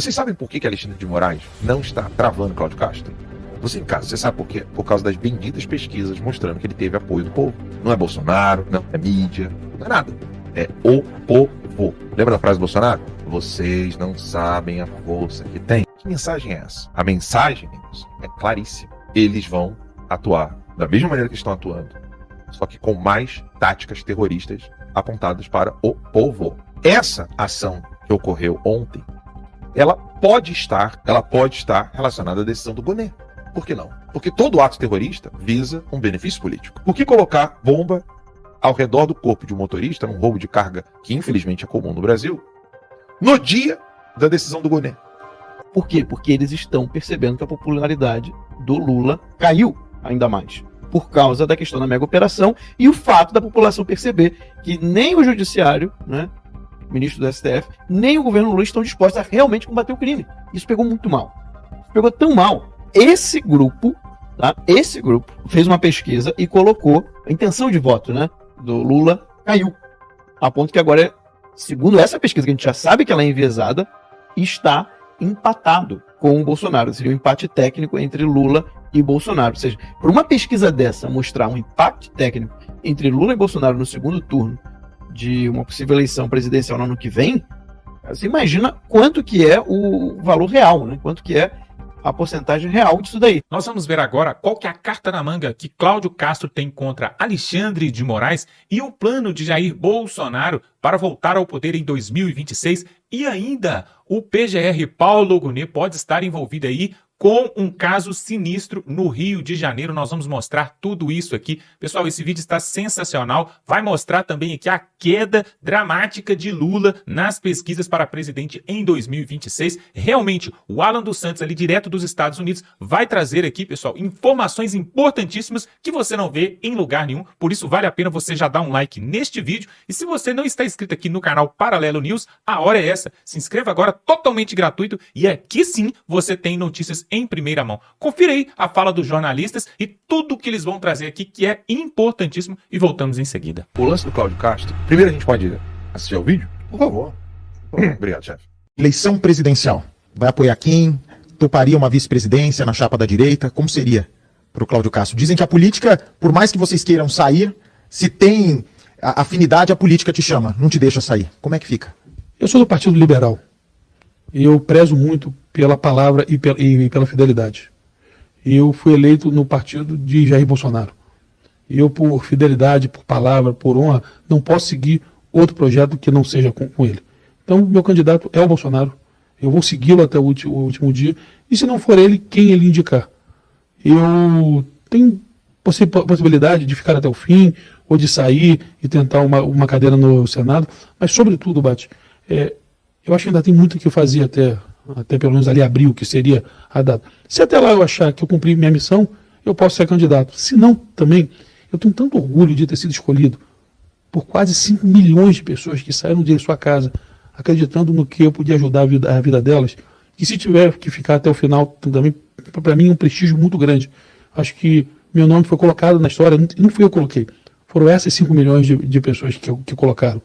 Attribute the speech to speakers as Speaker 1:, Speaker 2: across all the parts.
Speaker 1: Vocês sabem por que Alexandre de Moraes não está travando Cláudio Castro? Você sabe por quê? Por causa das benditas pesquisas mostrando que ele teve apoio do povo. Não é Bolsonaro, não é mídia, não é nada. É o povo. Lembra da frase do Bolsonaro? Vocês não sabem a força que tem. Que mensagem é essa? A mensagem, amigos, é claríssima. Eles vão atuar da mesma maneira que estão atuando, só que com mais táticas terroristas apontadas para o povo. Essa ação que ocorreu ontem, ela pode estar relacionada à decisão do Gonê. Por que não? Porque todo ato terrorista visa um benefício político. Por que colocar bomba ao redor do corpo de um motorista num roubo de carga que infelizmente é comum no Brasil, no dia da decisão do Gonê?
Speaker 2: Por quê? Porque eles estão percebendo que a popularidade do Lula caiu ainda mais, por causa da questão da mega operação e o fato da população perceber que nem o judiciário, né, o ministro do STF, nem o governo Lula estão dispostos a realmente combater o crime. Isso pegou muito mal. Pegou tão mal. Esse grupo fez uma pesquisa e colocou a intenção de voto, né, do Lula caiu. A ponto que agora, segundo essa pesquisa, que a gente já sabe que ela é enviesada, está empatado com o Bolsonaro. Seria um empate técnico entre Lula e Bolsonaro. Ou seja, por uma pesquisa dessa mostrar um empate técnico entre Lula e Bolsonaro no segundo turno de uma possível eleição presidencial no ano que vem, você imagina quanto que é o valor real, né? Quanto que é a porcentagem real disso daí.
Speaker 3: Nós vamos ver agora qual que é a carta na manga que Cláudio Castro tem contra Alexandre de Moraes e o plano de Jair Bolsonaro para voltar ao poder em 2026. E ainda o PGR Paulo Gonê pode estar envolvido aí com um caso sinistro no Rio de Janeiro. Nós vamos mostrar tudo isso aqui. Pessoal, esse vídeo está sensacional. Vai mostrar também aqui a queda dramática de Lula nas pesquisas para presidente em 2026. Realmente, o Alan dos Santos, ali direto dos Estados Unidos, vai trazer aqui, pessoal, informações importantíssimas que você não vê em lugar nenhum. Por isso, vale a pena você já dar um like neste vídeo. E se você não está inscrito aqui no canal Paralelo News, a hora é essa. Se inscreva agora, totalmente gratuito. E aqui sim, você tem notícias em primeira mão. Confira aí a fala dos jornalistas e tudo que eles vão trazer aqui, que é importantíssimo, e voltamos em seguida.
Speaker 1: O lance do Cláudio Castro, primeiro a gente pode assistir ao vídeo? Por favor. Obrigado, chefe.
Speaker 4: Eleição presidencial. Vai apoiar quem? Toparia uma vice-presidência na chapa da direita? Como seria para o Cláudio Castro? Dizem que a política, por mais que vocês queiram sair, se tem afinidade, a política te chama, não te deixa sair. Como é que fica?
Speaker 5: Eu sou do Partido Liberal. Eu prezo muito pela palavra e pela fidelidade. Eu fui eleito no partido de Jair Bolsonaro. Eu, por fidelidade, por palavra, por honra, não posso seguir outro projeto que não seja com ele. Então, meu candidato é o Bolsonaro. Eu vou segui-lo até o último dia. E se não for ele, quem ele indicar? Eu tenho possibilidade de ficar até o fim, ou de sair e tentar uma cadeira no Senado. Mas, sobretudo, Bate, eu acho que ainda tem muito o que fazer até pelo menos ali abril, que seria a data. Se até lá eu achar que eu cumpri minha missão, eu posso ser candidato. Se não, também, eu tenho tanto orgulho de ter sido escolhido por quase 5 milhões de pessoas que saíram de sua casa acreditando no que eu podia ajudar a vida delas, que se tiver que ficar até o final, também, para mim, é um prestígio muito grande. Acho que meu nome foi colocado na história, não fui eu que coloquei, foram essas 5 milhões de pessoas que colocaram.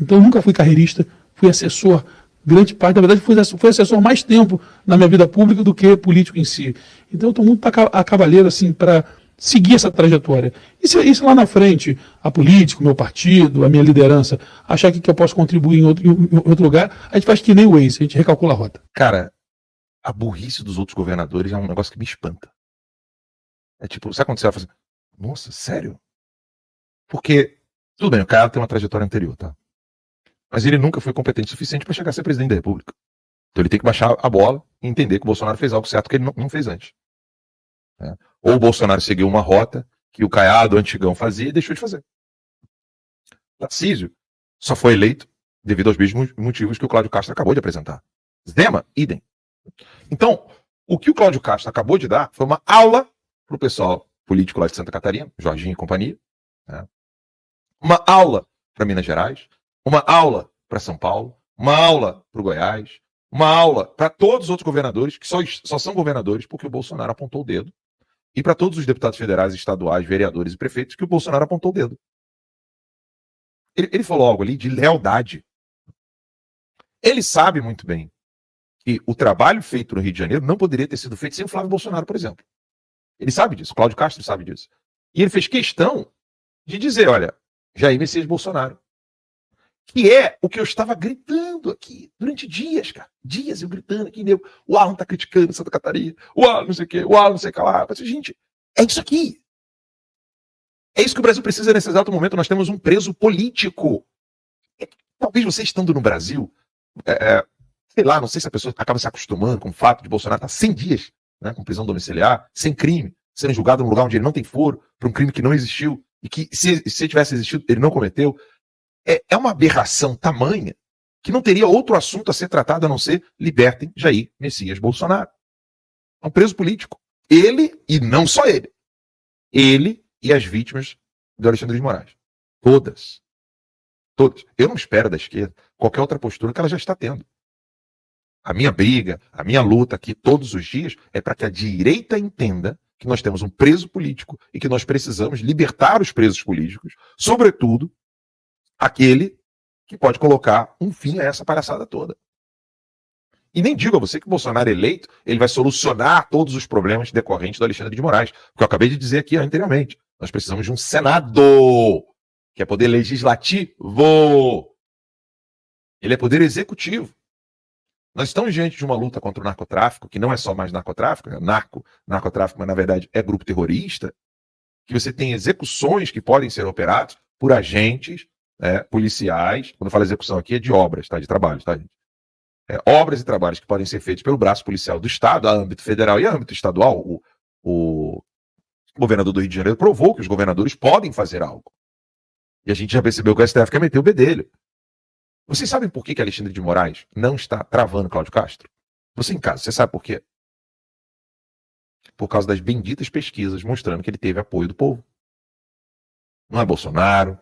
Speaker 5: Então, eu nunca fui carreirista, fui assessor, grande parte, na verdade, fui assessor mais tempo na minha vida pública do que político em si. Então, eu estou muito a cavaleiro, assim, para seguir essa trajetória. E se lá na frente, a política, o meu partido, a minha liderança, achar que eu posso contribuir em outro lugar, a gente faz que nem o Waze, a gente recalcula a rota.
Speaker 1: Cara, a burrice dos outros governadores é um negócio que me espanta. É tipo, sabe quando você vai fazer, nossa, sério? Porque, tudo bem, o cara tem uma trajetória anterior, tá? Mas ele nunca foi competente o suficiente para chegar a ser presidente da República. Então ele tem que baixar a bola e entender que o Bolsonaro fez algo certo que ele não fez antes. Ou o Bolsonaro seguiu uma rota que o Caiado, o Antigão, fazia e deixou de fazer. Tarcísio só foi eleito devido aos mesmos motivos que o Cláudio Castro acabou de apresentar. Zema, idem. Então, o que o Cláudio Castro acabou de dar foi uma aula para o pessoal político lá de Santa Catarina, Jorginho e companhia, uma aula para Minas Gerais, uma aula para São Paulo, uma aula para o Goiás, uma aula para todos os outros governadores, que só são governadores porque o Bolsonaro apontou o dedo, e para todos os deputados federais, estaduais, vereadores e prefeitos que o Bolsonaro apontou o dedo. Ele falou algo ali de lealdade. Ele sabe muito bem E o trabalho feito no Rio de Janeiro não poderia ter sido feito sem o Flávio Bolsonaro, por exemplo. Ele sabe disso, o Cláudio Castro sabe disso. E ele fez questão de dizer, olha, Jair Messias Bolsonaro. Que é o que eu estava gritando aqui durante dias, cara. Dias eu gritando aqui, o Alan tá criticando Santa Catarina, o Alan não sei o quê, o Alan não sei o que lá. Eu falei, gente, é isso aqui. É isso que o Brasil precisa nesse exato momento. Nós temos um preso político. Talvez você estando no Brasil, sei lá, não sei se a pessoa acaba se acostumando com o fato de Bolsonaro estar 100 dias, né, com prisão domiciliar, sem crime, sendo julgado num lugar onde ele não tem foro, por um crime que não existiu, e que se tivesse existido, ele não cometeu. É uma aberração tamanha que não teria outro assunto a ser tratado a não ser libertem Jair Messias Bolsonaro. É um preso político. Ele, e não só ele, ele e as vítimas do Alexandre de Moraes. Todas. Todas. Eu não espero da esquerda qualquer outra postura que ela já está tendo. A minha briga, a minha luta aqui todos os dias é para que a direita entenda que nós temos um preso político e que nós precisamos libertar os presos políticos, sobretudo aquele que pode colocar um fim a essa palhaçada toda. E nem digo a você que o Bolsonaro eleito, ele vai solucionar todos os problemas decorrentes do Alexandre de Moraes, porque eu acabei de dizer aqui anteriormente. Nós precisamos de um Senado, que é poder legislativo. Ele é poder executivo. Nós estamos diante de uma luta contra o narcotráfico, que não é só mais narcotráfico, é narcotráfico, mas na verdade é grupo terrorista, que você tem execuções que podem ser operadas por agentes policiais. Quando eu falo execução aqui é de obras, tá? De trabalhos, tá, gente? Obras e trabalhos que podem ser feitos pelo braço policial do Estado, a âmbito federal e a âmbito estadual. O governador do Rio de Janeiro provou que os governadores podem fazer algo. E a gente já percebeu que o STF quer meter o bedelho. Vocês sabem por que Alexandre de Moraes não está travando Cláudio Castro? Você em casa, você sabe por quê? Por causa das benditas pesquisas mostrando que ele teve apoio do povo. Não é Bolsonaro,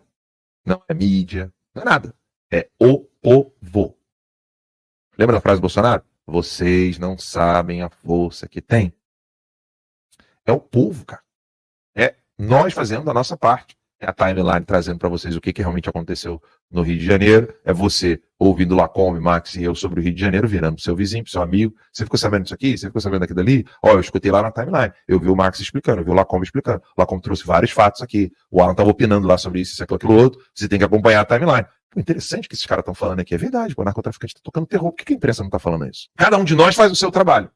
Speaker 1: não é mídia, não é nada. É o povo. Lembra da frase do Bolsonaro? Vocês não sabem a força que tem. É o povo, cara. É nós fazendo a nossa parte. É a timeline trazendo para vocês o que realmente aconteceu no Rio de Janeiro. É você ouvindo Lacombe, Max e eu sobre o Rio de Janeiro, virando pro seu vizinho, pro seu amigo. Você ficou sabendo disso aqui? Você ficou sabendo daquilo dali? Eu escutei lá na timeline. Eu vi o Max explicando, eu vi o Lacombe explicando. O Lacombe trouxe vários fatos aqui. O Alan estava opinando lá sobre isso, aquilo outro. Você tem que acompanhar a timeline. Pô, interessante que esses caras estão falando aqui. É verdade, o narcotraficante está tocando terror. Por que a imprensa não está falando isso? Cada um de nós faz o seu trabalho.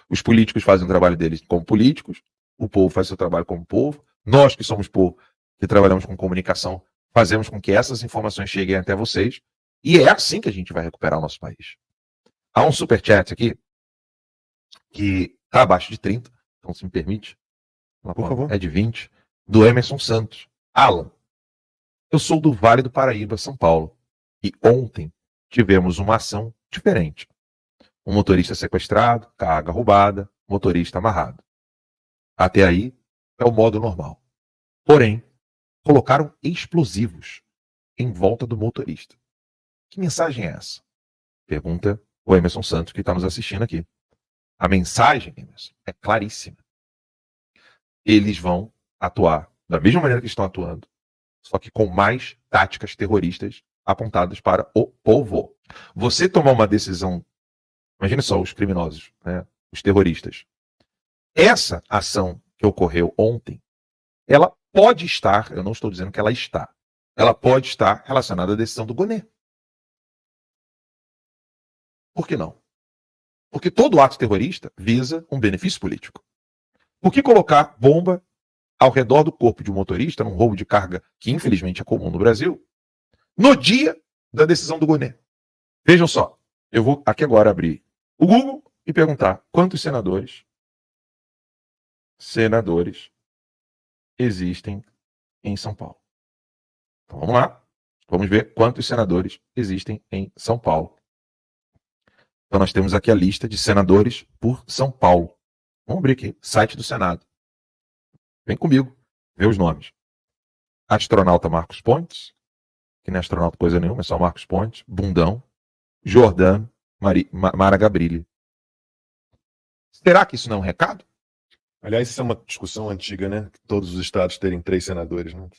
Speaker 1: Os políticos fazem o trabalho deles como políticos. O povo faz o seu trabalho como povo. Nós que somos povo, que trabalhamos com comunicação, fazemos com que essas informações cheguem até vocês. E é assim que a gente vai recuperar o nosso país. Há um superchat aqui que está abaixo de 30, então se me permite.
Speaker 4: Por favor.
Speaker 1: É de 20, do Emerson Santos. Alan, eu sou do Vale do Paraíba, São Paulo. E ontem tivemos uma ação diferente. Um motorista sequestrado, carga roubada, motorista amarrado. Até aí é o modo normal. Porém, colocaram explosivos em volta do motorista. Que mensagem é essa? Pergunta o Emerson Santos, que está nos assistindo aqui. A mensagem, Emerson, é claríssima. Eles vão atuar da mesma maneira que estão atuando, só que com mais táticas terroristas apontadas para o povo. Você tomar uma decisão, imagine só os criminosos, né, os terroristas. Essa ação que ocorreu ontem, ela pode estar, eu não estou dizendo que ela está, ela pode estar relacionada à decisão do Gonê. Por que não? Porque todo ato terrorista visa um benefício político. Por que colocar bomba ao redor do corpo de um motorista num roubo de carga que infelizmente é comum no Brasil, no dia da decisão do Gonê? Vejam só, eu vou aqui agora abrir o Google e perguntar quantos senadores existem em São Paulo. Então vamos lá. Vamos ver quantos senadores existem em São Paulo. Então nós temos aqui a lista de senadores por São Paulo. Vamos abrir aqui, site do Senado. Vem comigo, vê os nomes. Astronauta Marcos Pontes, que não é astronauta coisa nenhuma, é só Marcos Pontes. Bundão. Jordano. Mara Gabrilli. Será que isso não é um recado?
Speaker 6: Aliás, isso é uma discussão antiga, né? Todos os estados terem 3 senadores, né?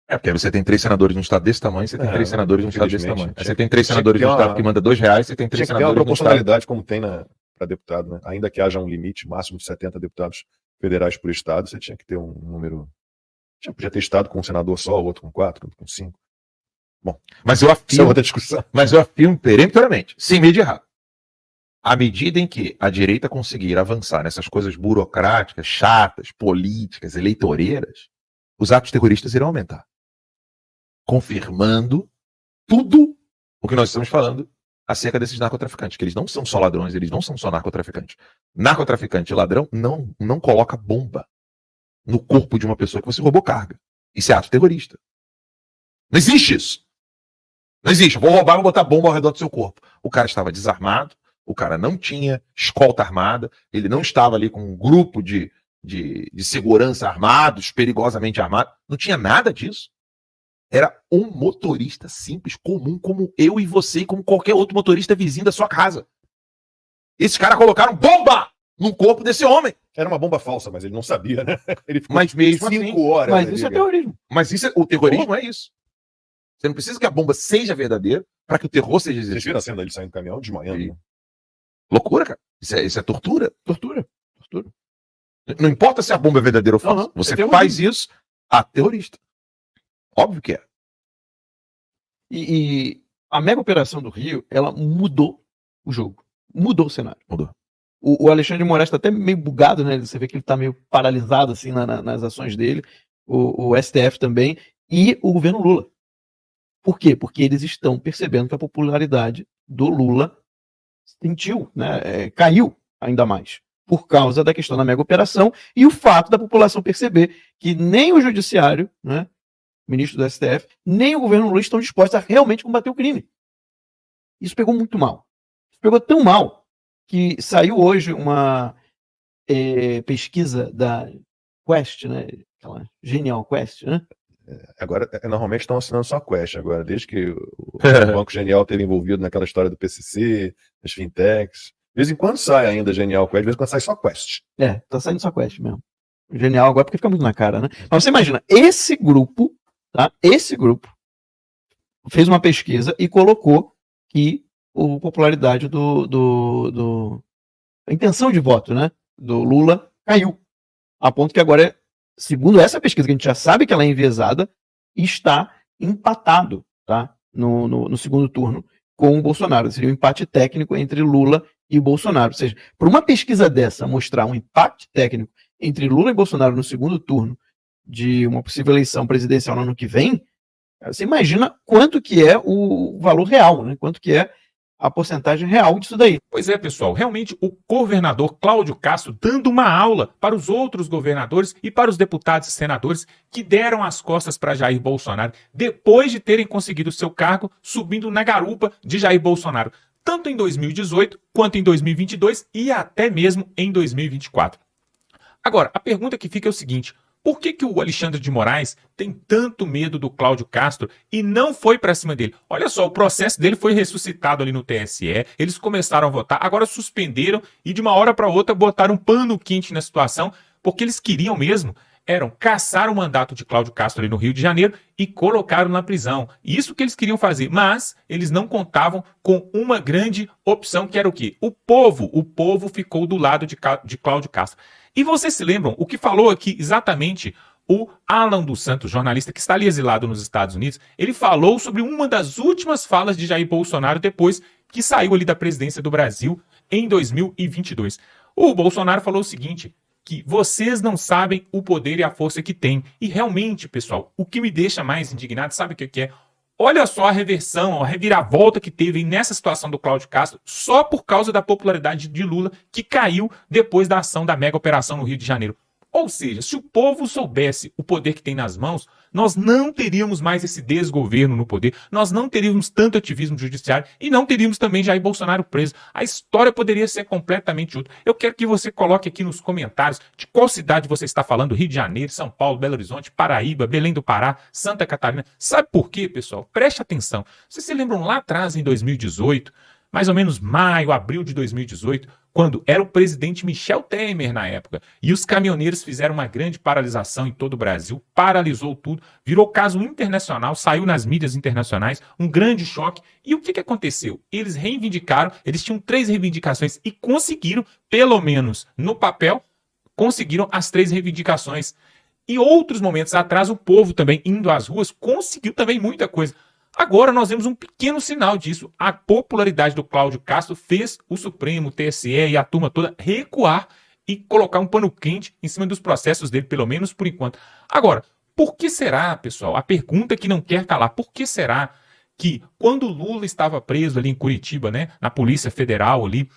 Speaker 1: Porque aí você tem 3 senadores num estado desse tamanho, você tem 3 senadores num estado desse
Speaker 6: infelizmente,
Speaker 1: tamanho. Aí
Speaker 6: tinha-
Speaker 1: você tem 3
Speaker 6: tinha
Speaker 1: senadores
Speaker 6: que ter
Speaker 1: num estado
Speaker 6: uma-
Speaker 1: que manda R$2, você tem 3
Speaker 6: Tinha que ter uma
Speaker 1: senadores num estado...
Speaker 6: proporcionalidade como tem para deputado, né? Ainda que haja um limite máximo de 70 deputados federais por estado, você tinha que ter um número. Podia ter estado com um senador só, outro com 4, outro com 5.
Speaker 1: Mas eu
Speaker 6: Isso é
Speaker 1: afirmo,
Speaker 6: outra discussão.
Speaker 1: peremptoramente, sem medo de errar. À medida em que a direita conseguir avançar nessas coisas burocráticas, chatas, políticas, eleitoreiras, os atos terroristas irão aumentar. Confirmando tudo o que nós estamos falando acerca desses narcotraficantes, que eles não são só ladrões, eles não são só narcotraficantes. Narcotraficante e ladrão não coloca bomba no corpo de uma pessoa que você roubou carga. Isso é ato terrorista. Não existe isso. Não existe. Vou roubar, vou botar bomba ao redor do seu corpo. O cara estava desarmado, o cara não tinha escolta armada, ele não estava ali com um grupo de segurança armados, perigosamente armados. Não tinha nada disso. Era um motorista simples, comum, como eu e você, e como qualquer outro motorista vizinho da sua casa. Esses caras colocaram bomba no corpo desse homem.
Speaker 6: Era uma bomba falsa, mas ele não sabia, né? Ele ficou
Speaker 1: Mas mesmo
Speaker 6: 5
Speaker 1: assim,
Speaker 6: horas.
Speaker 2: Mas
Speaker 6: ali,
Speaker 2: isso é
Speaker 6: velho.
Speaker 2: terrorismo.
Speaker 1: Mas o terrorismo é isso. Você não precisa que a bomba seja verdadeira para que o terror seja
Speaker 6: Vocês
Speaker 1: exercido.
Speaker 6: viram a cena dele saindo do caminhão desmaiando?
Speaker 1: Sim.
Speaker 6: Né?
Speaker 1: Loucura, cara. Isso é tortura. Tortura. Não importa se a bomba é verdadeira ou falsa.
Speaker 2: Não,
Speaker 1: Você
Speaker 2: é terrorismo.
Speaker 1: faz isso a terrorista. Óbvio que é.
Speaker 2: E a mega operação do Rio, ela mudou o jogo. Mudou o cenário.
Speaker 1: Mudou.
Speaker 2: O Alexandre de Moraes está até meio bugado, né? Você vê que ele está meio paralisado assim nas ações dele. O STF também. E o governo Lula. Por quê? Porque eles estão percebendo que a popularidade do Lula sentiu, né? Caiu ainda mais. Por causa da questão da mega operação e o fato da população perceber que nem o judiciário, né? Ministro do STF, nem o governo Lula estão dispostos a realmente combater o crime. Isso pegou muito mal. Isso pegou tão mal que saiu hoje uma pesquisa da Quest, né? Aquela genial Quest, né?
Speaker 6: Agora, normalmente estão assinando só a Quest agora, desde que o Banco Genial esteve envolvido naquela história do PCC, das fintechs. De vez em quando sai ainda Genial Quest, de vez em quando sai só Quest.
Speaker 2: Tá saindo só Quest mesmo. Genial agora porque fica muito na cara, né? Mas você imagina, esse grupo, tá? Esse grupo fez uma pesquisa e colocou que a popularidade a intenção de voto, né? Do Lula caiu. A ponto que agora, segundo essa pesquisa, que a gente já sabe que ela é enviesada, está empatado, tá? No segundo turno com o Bolsonaro. Seria um empate técnico entre Lula e Bolsonaro. Ou seja, para uma pesquisa dessa mostrar um empate técnico entre Lula e Bolsonaro no segundo turno de uma possível eleição presidencial no ano que vem, você imagina quanto que é o valor real, né? Quanto que é a porcentagem real disso daí.
Speaker 3: Pois é, pessoal, realmente o governador Cláudio Castro dando uma aula para os outros governadores e para os deputados e senadores que deram as costas para Jair Bolsonaro depois de terem conseguido seu cargo subindo na garupa de Jair Bolsonaro, tanto em 2018 quanto em 2022 e até mesmo em 2024. Agora, a pergunta que fica é o seguinte: por que o Alexandre de Moraes tem tanto medo do Cláudio Castro e não foi para cima dele? Olha só, o processo dele foi ressuscitado ali no TSE, eles começaram a votar, agora suspenderam e de uma hora para outra botaram um pano quente na situação, porque eles queriam mesmo caçar o mandato de Cláudio Castro ali no Rio de Janeiro e colocaram na prisão. Isso que eles queriam fazer, mas eles não contavam com uma grande opção, que era o quê? O povo. O povo ficou do lado de Cláudio Castro. E vocês se lembram o que falou aqui exatamente o Alan dos Santos, jornalista que está ali exilado nos Estados Unidos? Ele falou sobre uma das últimas falas de Jair Bolsonaro depois que saiu ali da presidência do Brasil em 2022. O Bolsonaro falou o seguinte: que vocês não sabem o poder e a força que tem. E realmente, pessoal, o que me deixa mais indignado, sabe o que é? Olha só a reversão, a reviravolta que teve nessa situação do Cláudio Castro, só por causa da popularidade de Lula, que caiu depois da ação da mega operação no Rio de Janeiro. Ou seja, se o povo soubesse o poder que tem nas mãos, nós não teríamos mais esse desgoverno no poder, nós não teríamos tanto ativismo judiciário e não teríamos também Jair Bolsonaro preso. A história poderia ser completamente outra. Eu quero que você coloque aqui nos comentários de qual cidade você está falando: Rio de Janeiro, São Paulo, Belo Horizonte, Paraíba, Belém do Pará, Santa Catarina. Sabe por quê, pessoal? Preste atenção. Vocês se lembram lá atrás, em 2018, mais ou menos maio, abril de 2018, quando era o presidente Michel Temer na época, e os caminhoneiros fizeram uma grande paralisação em todo o Brasil, paralisou tudo, virou caso internacional, saiu nas mídias internacionais, um grande choque. E o que aconteceu? Eles reivindicaram, eles tinham 3 reivindicações e conseguiram, pelo menos no papel, conseguiram as 3 reivindicações. E outros momentos atrás, o povo também indo às ruas conseguiu também muita coisa. Agora nós vemos um pequeno sinal disso. A popularidade do Cláudio Castro fez o Supremo, o TSE e a turma toda recuar e colocar um pano quente em cima dos processos dele, pelo menos por enquanto. Agora, por que será, pessoal? A pergunta que não quer calar, por que será que quando o Lula estava preso ali em Curitiba, né, na Polícia Federal ali,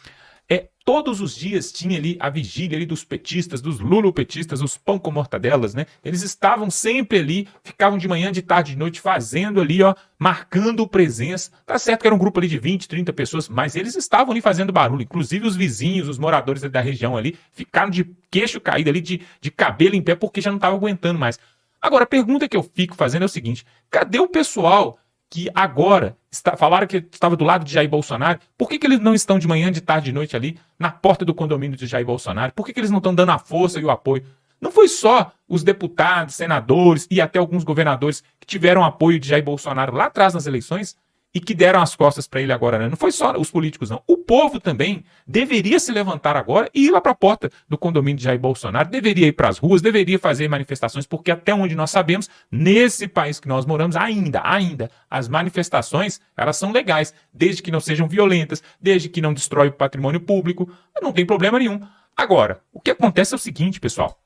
Speaker 3: todos os dias tinha ali a vigília ali dos petistas, dos lulopetistas, os pão com mortadelas, né? Eles estavam sempre ali, ficavam de manhã, de tarde, de noite, fazendo ali, ó, marcando presença. Tá certo que era um grupo ali de 20, 30 pessoas, mas eles estavam ali fazendo barulho. Inclusive os vizinhos, os moradores da região ali, ficaram de queixo caído ali, de cabelo em pé, porque já não estavam aguentando mais. Agora, a pergunta que eu fico fazendo é o seguinte: cadê o pessoal que agora falaram que estava do lado de Jair Bolsonaro? Por que eles não estão de manhã, de tarde, de noite ali na porta do condomínio de Jair Bolsonaro? Por que eles não estão dando a força e o apoio? Não foi só os deputados, senadores e até alguns governadores que tiveram apoio de Jair Bolsonaro lá atrás nas eleições e que deram as costas para ele agora, né? Não foi só os políticos, não. O povo também deveria se levantar agora e ir lá para a porta do condomínio de Jair Bolsonaro, deveria ir para as ruas, deveria fazer manifestações, porque até onde nós sabemos, nesse país que nós moramos, ainda, as manifestações, elas são legais, desde que não sejam violentas, desde que não destrói o patrimônio público, não tem problema nenhum. Agora, o que acontece é o seguinte, pessoal: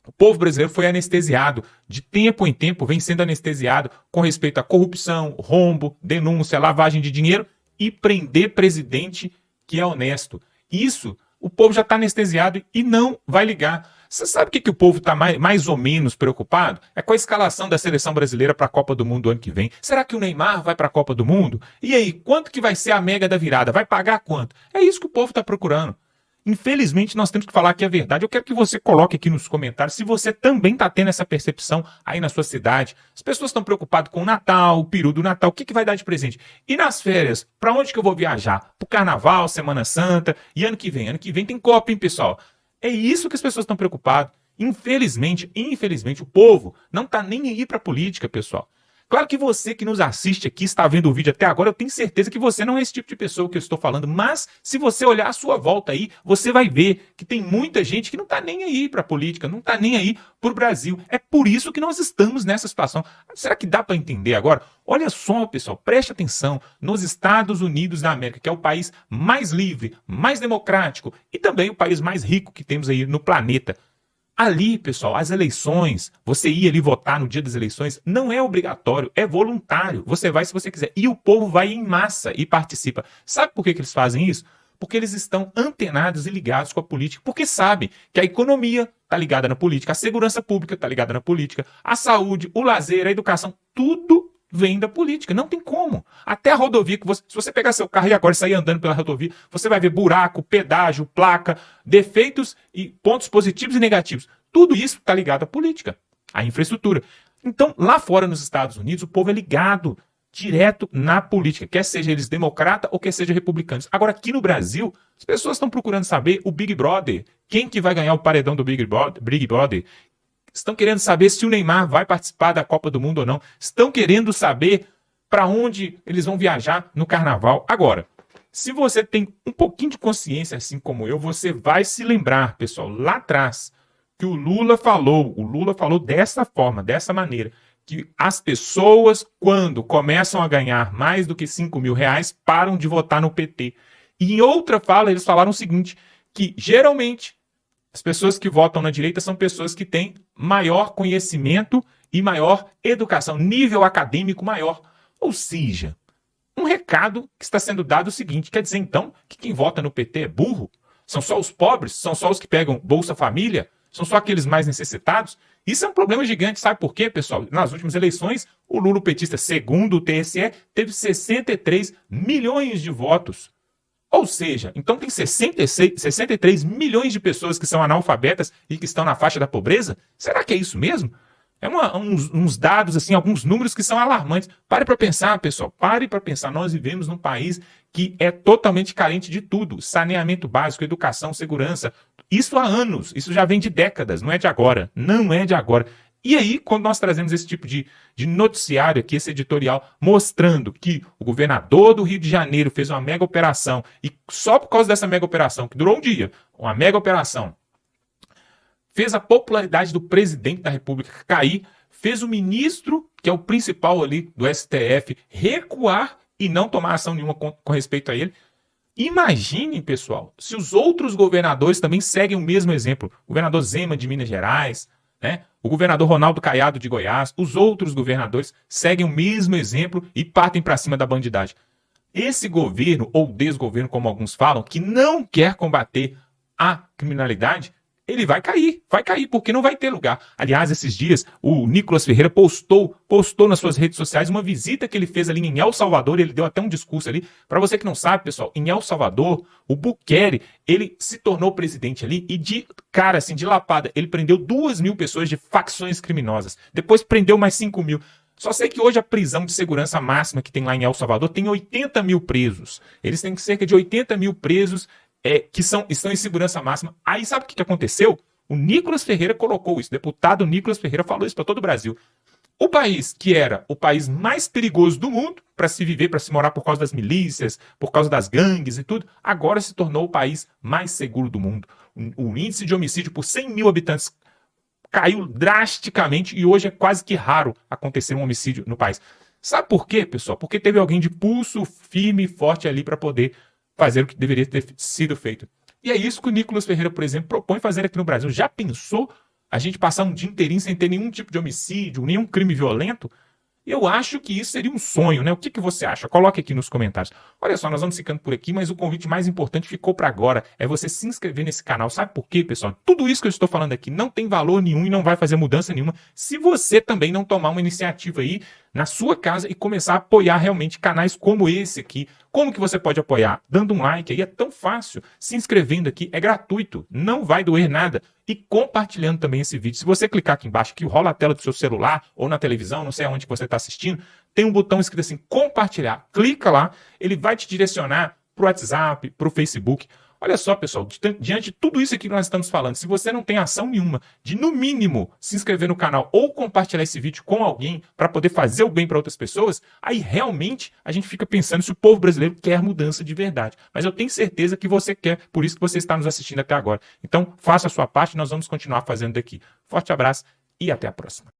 Speaker 3: o povo brasileiro foi anestesiado, de tempo em tempo vem sendo anestesiado com respeito à corrupção, rombo, denúncia, lavagem de dinheiro e prender presidente que é honesto. Isso, o povo já está anestesiado e não vai ligar. Você sabe o que o povo está mais ou menos preocupado? É com a escalação da seleção brasileira para a Copa do Mundo ano que vem. Será que o Neymar vai para a Copa do Mundo? E aí, quanto que vai ser a mega da virada? Vai pagar quanto? É isso que o povo está procurando. Infelizmente, nós temos que falar aqui a verdade. Eu quero que você coloque aqui nos comentários se você também está tendo essa percepção aí na sua cidade. As pessoas estão preocupadas com o Natal, o peru do Natal, o que vai dar de presente? E nas férias, para onde que eu vou viajar? Para o Carnaval, Semana Santa e ano que vem? Ano que vem tem Copa, hein, pessoal? É isso que as pessoas estão preocupadas. Infelizmente, o povo não está nem aí para a política, pessoal. Claro que você que nos assiste aqui, está vendo o vídeo até agora, eu tenho certeza que você não é esse tipo de pessoa que eu estou falando, mas se você olhar à sua volta aí, você vai ver que tem muita gente que não está nem aí para a política, não está nem aí para o Brasil. É por isso que nós estamos nessa situação. Será que dá para entender agora? Olha só, pessoal, preste atenção. Nos Estados Unidos da América, que é o país mais livre, mais democrático e também o país mais rico que temos aí no planeta, ali, pessoal, as eleições, você ir ali votar no dia das eleições, não é obrigatório, é voluntário. Você vai se você quiser. E o povo vai em massa e participa. Sabe por que eles fazem isso? Porque eles estão antenados e ligados com a política. Porque sabem que a economia está ligada na política, a segurança pública está ligada na política, a saúde, o lazer, a educação, tudo vem da política. Não tem como. Até a rodovia, se você pegar seu carro e agora sair andando pela rodovia, você vai ver buraco, pedágio, placa, defeitos e pontos positivos e negativos. Tudo isso está ligado à política, à infraestrutura. Então, lá fora nos Estados Unidos, o povo é ligado direto na política, quer seja eles democrata ou quer seja republicanos. Agora, aqui no Brasil, as pessoas estão procurando saber o Big Brother, quem que vai ganhar o paredão do Big Brother. Estão querendo saber se o Neymar vai participar da Copa do Mundo ou não. Estão querendo saber para onde eles vão viajar no Carnaval. Agora, se você tem um pouquinho de consciência, assim como eu, você vai se lembrar, pessoal, lá atrás, que o Lula falou dessa forma, dessa maneira, que as pessoas, quando começam a ganhar mais do que R$5.000, param de votar no PT. E em outra fala, eles falaram o seguinte, que geralmente as pessoas que votam na direita são pessoas que têm maior conhecimento e maior educação, nível acadêmico maior. Ou seja, um recado que está sendo dado é o seguinte, quer dizer então que quem vota no PT é burro? São só os pobres? São só os que pegam Bolsa Família? São só aqueles mais necessitados? Isso é um problema gigante, sabe por quê, pessoal? Nas últimas eleições, o Lula petista, segundo o TSE, teve 63 milhões de votos. Ou seja, então tem 63 milhões de pessoas que são analfabetas e que estão na faixa da pobreza? Será que é isso mesmo? uns dados, assim, alguns números que são alarmantes. Pare para pensar, pessoal. Pare para pensar. Nós vivemos num país que é totalmente carente de tudo. Saneamento básico, educação, segurança. Isso há anos. Isso já vem de décadas. Não é de agora. Não é de agora. E aí, quando nós trazemos esse tipo de noticiário aqui, esse editorial, mostrando que o governador do Rio de Janeiro fez uma mega operação, e só por causa dessa mega operação, que durou um dia, uma mega operação, fez a popularidade do presidente da República cair, fez o ministro, que é o principal ali do STF, recuar e não tomar ação nenhuma com respeito a ele. Imaginem, pessoal, se os outros governadores também seguem o mesmo exemplo. O governador Zema de Minas Gerais, né? O governador Ronaldo Caiado de Goiás, os outros governadores seguem o mesmo exemplo e partem para cima da bandidagem. Esse governo, ou desgoverno, como alguns falam, que não quer combater a criminalidade, ele vai cair, porque não vai ter lugar. Aliás, esses dias, o Nicolas Ferreira postou nas suas redes sociais uma visita que ele fez ali em El Salvador, ele deu até um discurso ali. Para você que não sabe, pessoal, em El Salvador, o Bukele, ele se tornou presidente ali e de cara, assim, de lapada, ele prendeu 2.000 pessoas de facções criminosas. Depois prendeu mais 5.000. Só sei que hoje a prisão de segurança máxima que tem lá em El Salvador tem 80.000 presos. Eles têm cerca de 80.000 presos que estão em segurança máxima. Aí sabe o que aconteceu? O Nicolas Ferreira colocou isso. O deputado Nicolas Ferreira falou isso para todo o Brasil. O país que era o país mais perigoso do mundo para se viver, para se morar por causa das milícias, por causa das gangues e tudo, agora se tornou o país mais seguro do mundo. O índice de homicídio por 100.000 habitantes caiu drasticamente e hoje é quase que raro acontecer um homicídio no país. Sabe por quê, pessoal? Porque teve alguém de pulso firme e forte ali para poder fazer o que deveria ter sido feito. E é isso que o Nicolas Ferreira, por exemplo, propõe fazer aqui no Brasil. Já pensou a gente passar um dia inteirinho sem ter nenhum tipo de homicídio, nenhum crime violento? Eu acho que isso seria um sonho, né? O que você acha? Coloque aqui nos comentários. Olha só, nós vamos ficando por aqui, mas o convite mais importante ficou para agora. É você se inscrever nesse canal. Sabe por quê, pessoal? Tudo isso que eu estou falando aqui não tem valor nenhum e não vai fazer mudança nenhuma se você também não tomar uma iniciativa aí na sua casa e começar a apoiar realmente canais como esse aqui. Como que você pode apoiar? Dando um like aí, é tão fácil. Se inscrevendo aqui, é gratuito, não vai doer nada. E compartilhando também esse vídeo. Se você clicar aqui embaixo, que rola a tela do seu celular ou na televisão, não sei aonde que você está assistindo, tem um botão escrito assim, compartilhar. Clica lá, ele vai te direcionar para o WhatsApp, para o Facebook. Olha só, pessoal, diante de tudo isso aqui que nós estamos falando, se você não tem ação nenhuma de, no mínimo, se inscrever no canal ou compartilhar esse vídeo com alguém para poder fazer o bem para outras pessoas, aí realmente a gente fica pensando se o povo brasileiro quer mudança de verdade. Mas eu tenho certeza que você quer, por isso que você está nos assistindo até agora. Então, faça a sua parte, nós vamos continuar fazendo daqui. Forte abraço e até a próxima.